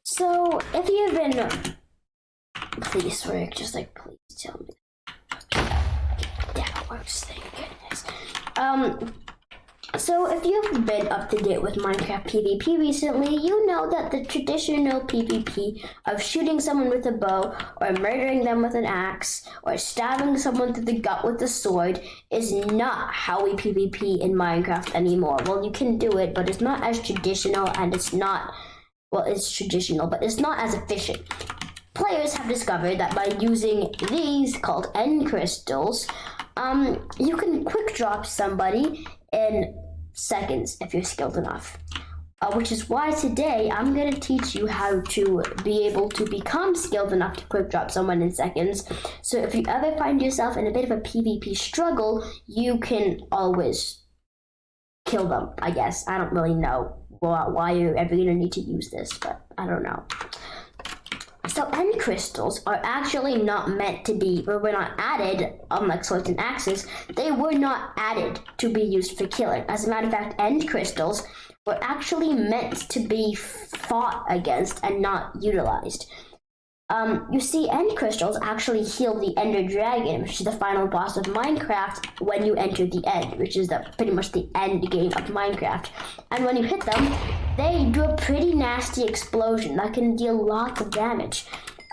So, if you've been, please work, just like, please tell me. That works, thank goodness. So if you've been up to date with Minecraft PvP recently, you know that the traditional PvP of shooting someone with a bow, or murdering them with an axe, or stabbing someone through the gut with a sword is not how we PvP in Minecraft anymore. Well, you can do it, but it's not as traditional, and it's not, well, it's traditional, but it's not as efficient. Players have discovered that by using these, called end crystals, you can quick drop somebody in seconds if you're skilled enough. Which is why today I'm going to teach you how to be able to become skilled enough to quick drop someone in seconds. So if you ever find yourself in a bit of a PvP struggle, you can always kill them, I guess. I don't really know why you're ever going to need to use this, but I don't know. So end crystals are actually not meant to be, or were not added, unlike swords and axes, they were not added to be used for killing. As a matter of fact, end crystals were actually meant to be fought against and not utilized. You see, end crystals actually heal the Ender Dragon, which is the final boss of Minecraft, when you enter the end, which is pretty much the end game of Minecraft. And when you hit them, they do a pretty nasty explosion that can deal lots of damage.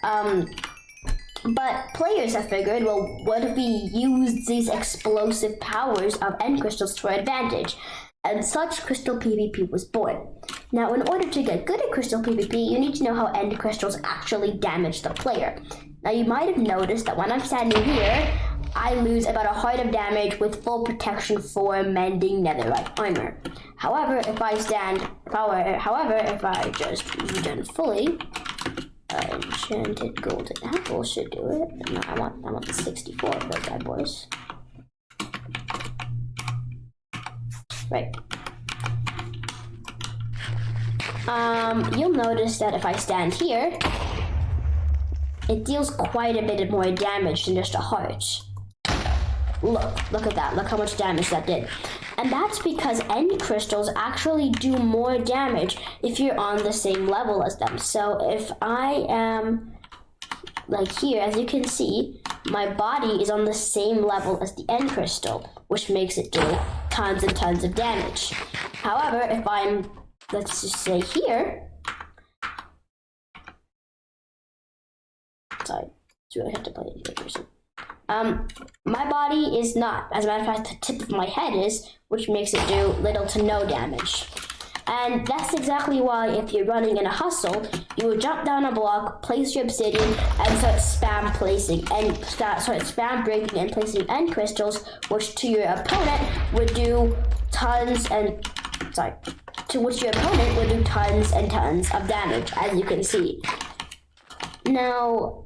But players have figured, well, what if we use these explosive powers of end crystals to our advantage? And such crystal PvP was born. Now, in order to get good at crystal PvP, you need to know how end crystals actually damage the player. Now, you might have noticed that when I'm standing here, I lose about a heart of damage with full protection for mending netherite armor. However, if I just regen fully, enchanted golden apple should do it. No, I want the 64 of those bad boys. Right. You'll notice that if I stand here, it deals quite a bit more damage than just a heart. Look at that. Look how much damage that did. And that's because end crystals actually do more damage if you're on the same level as them. So if I am like here, as you can see, my body is on the same level as the end crystal, which makes it do tons and tons of damage. However, if I'm, let's just say here, sorry, it's really hard to play it in person. My body is not. As a matter of fact, the tip of my head is, which makes it do little to no damage. And that's exactly why if you're running in a hustle, you would jump down a block, place your obsidian, and start spam breaking and placing end crystals, which to your opponent would do tons and tons of damage, as you can see. Now,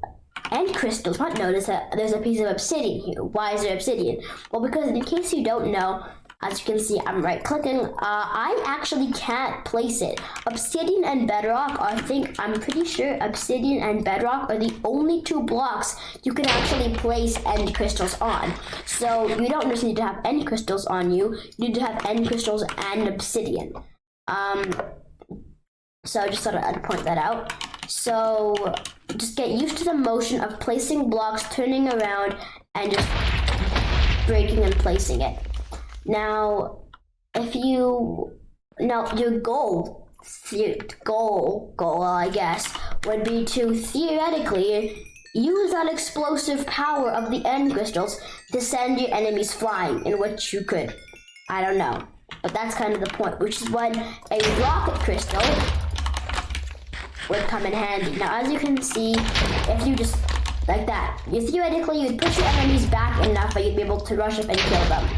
end crystals might notice that there's a piece of obsidian here. Why is there obsidian? Well, because in case you don't know, as you can see, I'm right-clicking. I actually can't place it. Obsidian and bedrock, I'm pretty sure obsidian and bedrock are the only two blocks you can actually place end crystals on. So you don't just need to have end crystals on you. You need to have end crystals and obsidian. So I just thought I'd point that out. So just get used to the motion of placing blocks, turning around, and just breaking and placing it. Now, your goal, I guess, would be to theoretically use that explosive power of the end crystals to send your enemies flying, in which you could, I don't know, but that's kind of the point, which is when a rocket crystal would come in handy. Now, as you can see, if you just, like that, theoretically, you'd push your enemies back enough that you'd be able to rush up and kill them.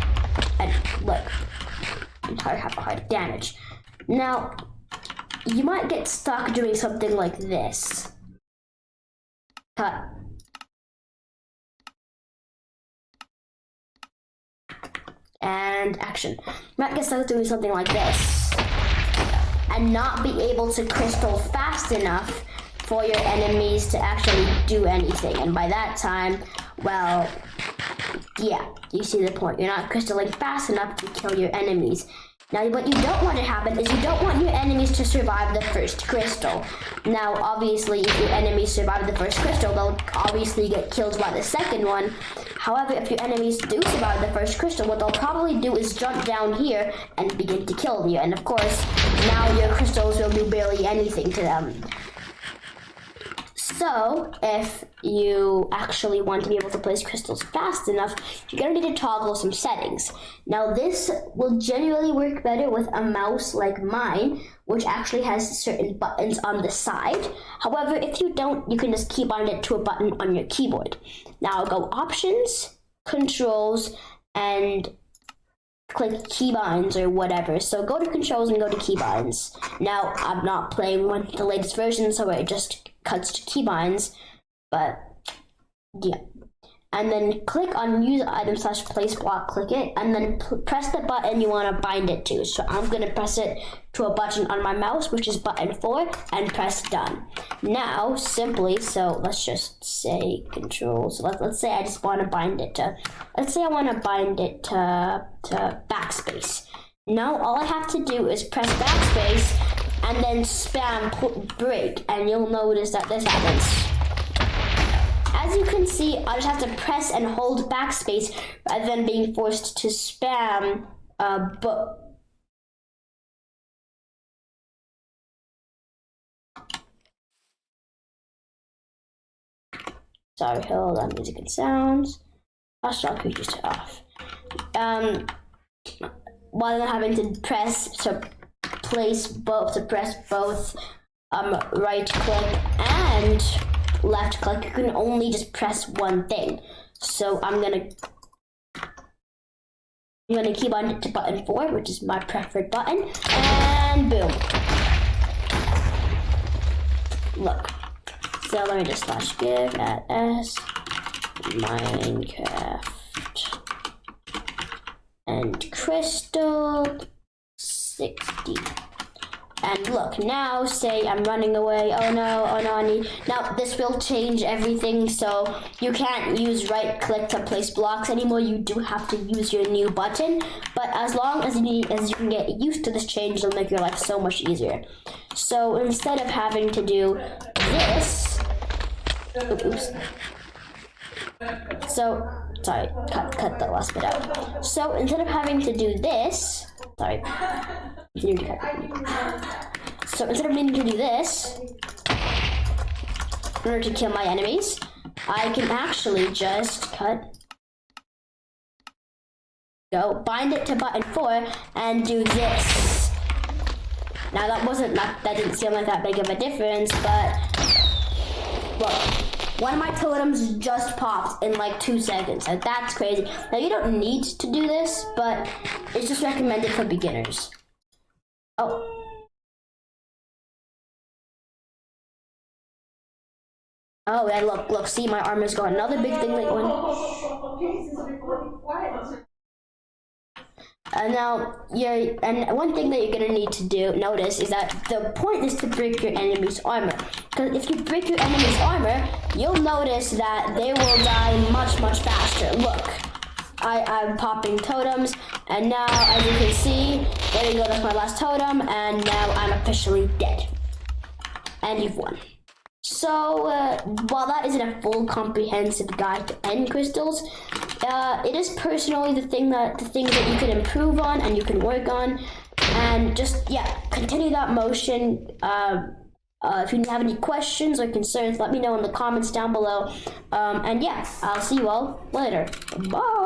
And look, entire half a heart of damage. Now, you might get stuck doing something like this. Cut. And action. You might get stuck doing something like this. And not be able to crystal fast enough for your enemies to actually do anything. And by that time, well, yeah, you see the point. You're not crystalling fast enough to kill your enemies. Now, what you don't want to happen is you don't want your enemies to survive the first crystal. Now, obviously, if your enemies survive the first crystal, they'll obviously get killed by the second one. However, if your enemies do survive the first crystal, what they'll probably do is jump down here and begin to kill you. And of course, now your crystals will do barely anything to them. So, if you actually want to be able to place crystals fast enough, you're going to need to toggle some settings. Now, this will generally work better with a mouse like mine, which actually has certain buttons on the side. However, if you don't, you can just keybind it to a button on your keyboard. Now, go Options, Controls, and click keybinds or whatever. So go to Controls and go to keybinds. Now, I'm not playing the latest version, so it just cuts to keybinds, but yeah. And then click on Use Item / Place Block, click it, and then press the button you want to bind it to. So I'm going to press it to a button on my mouse, which is button 4, and press Done. Now, simply, so let's just say Controls. Let's say I just want to bind it to, let's say I want to bind it to backspace. Now, all I have to do is press backspace and then spam break, and you'll notice that this happens. As you can see, I just have to press and hold backspace rather than being forced to spam Sorry, hold on, music and sounds. Hostile creatures to off. While I'm having to press to press both right click and left click, you can only just press one thing. So I'm gonna keybind it to button 4, which is my preferred button, and boom. Look. So let me just /give @s Minecraft and crystal 60. And look, now say I'm running away. Oh no, I need. Now this will change everything, so you can't use right click to place blocks anymore. You do have to use your new button. But as long as you can get used to this change, it'll make your life so much easier. So instead of having to do this, oops. So, sorry, cut the last bit out. So instead of having to do this, sorry. So instead of needing to do this, in order to kill my enemies, I can actually just bind it to button 4 and do this. Now that didn't seem like that big of a difference, but look. One of my totems just popped in like 2 seconds. Like, that's crazy. Now, you don't need to do this, but it's just recommended for beginners. Oh. Oh, yeah, look, see, my armor's gone. Another big thing that went. And one thing that you're gonna need to notice is that the point is to break your enemy's armor. Because if you break your enemy's armor, you'll notice that they will die much, much faster. Look, I'm popping totems, and now, as you can see, there you go, that's my last totem, and now I'm officially dead. And you've won. So, while that isn't a full comprehensive guide to end crystals, it is personally the things that you can improve on and you can work on, and just, yeah, continue that motion. If you have any questions or concerns, let me know in the comments down below, and yeah, I'll see you all later. Bye!